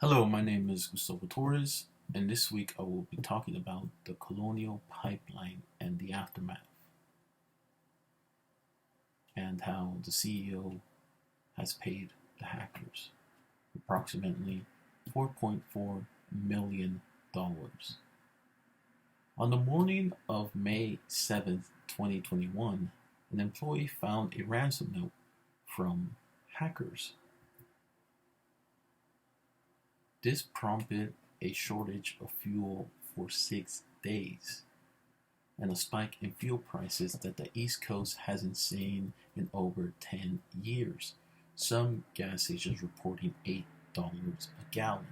Hello, my name is Gustavo Torres, and this week I will be talking about the Colonial Pipeline and the aftermath, and how the CEO has paid the hackers approximately $4.4 million. On the morning of May 7th, 2021, an employee found a ransom note from hackers. This prompted a shortage of fuel for 6 days and a spike in fuel prices that the East Coast hasn't seen in over 10 years. Some gas stations reporting $8 a gallon.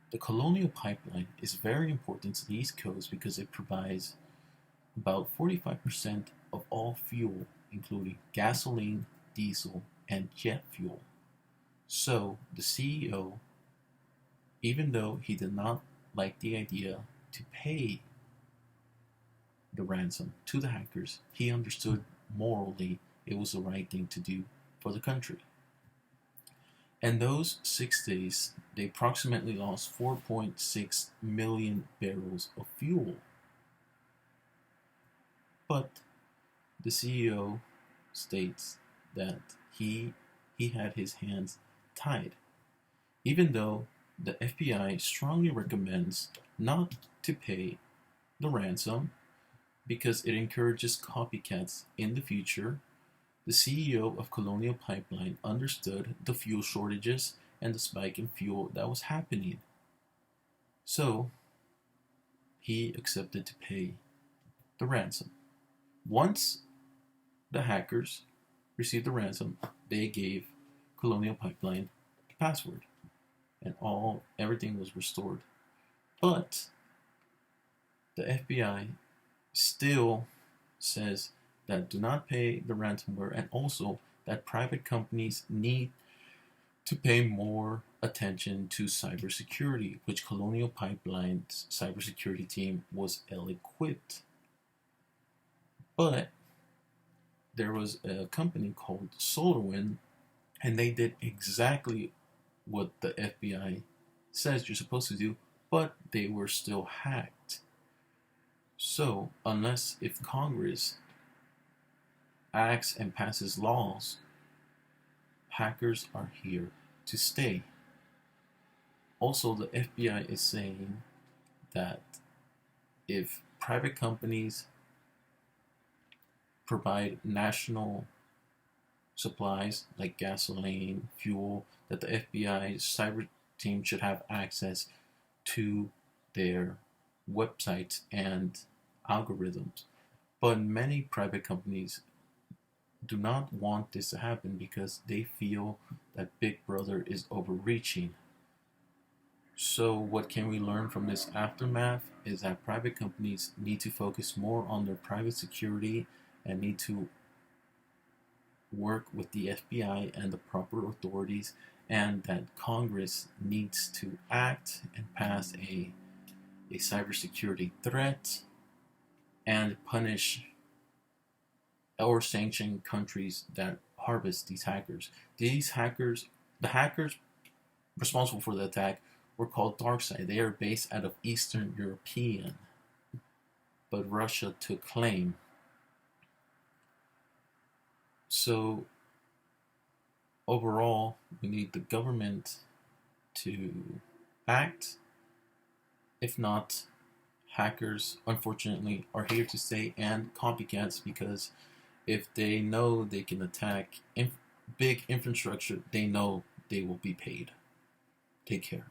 The Colonial Pipeline is very important to the East Coast because it provides about 45% of all fuel, including gasoline, diesel, and jet fuel. So the CEO, even though he did not like the idea to pay the ransom to the hackers, he understood morally it was the right thing to do for the country. And those 6 days, they approximately lost 4.6 million barrels of fuel. But the CEO states that he had his hands tied, even though the FBI strongly recommends not to pay the ransom because it encourages copycats in the future. The CEO of Colonial Pipeline understood the fuel shortages and the spike in fuel that was happening. So he accepted to pay the ransom. Once the hackers received the ransom, they gave Colonial Pipeline the password, and everything was restored. But the FBI still says that do not pay the ransomware, and also that private companies need to pay more attention to cybersecurity, which Colonial Pipeline's cybersecurity team was ill-equipped. But there was a company called SolarWind, and they did exactly what the FBI says you're supposed to do, but they were still hacked. So, if Congress acts and passes laws, hackers are here to stay. Also, the FBI is saying that if private companies provide national supplies like gasoline, fuel, that the FBI's cyber team should have access to their websites and algorithms. But many private companies do not want this to happen because they feel that Big Brother is overreaching. So what can we learn from this aftermath is that private companies need to focus more on their private security and need to work with the FBI and the proper authorities, and that Congress needs to act and pass a cybersecurity threat and punish or sanction countries that harvest these hackers. The hackers responsible for the attack were called DarkSide. They are based out of Eastern European, but Russia took claim. So overall, we need the government to act. If not, hackers, unfortunately, are here to stay, and copycats, because if they know they can attack big infrastructure, they know they will be paid. Take care.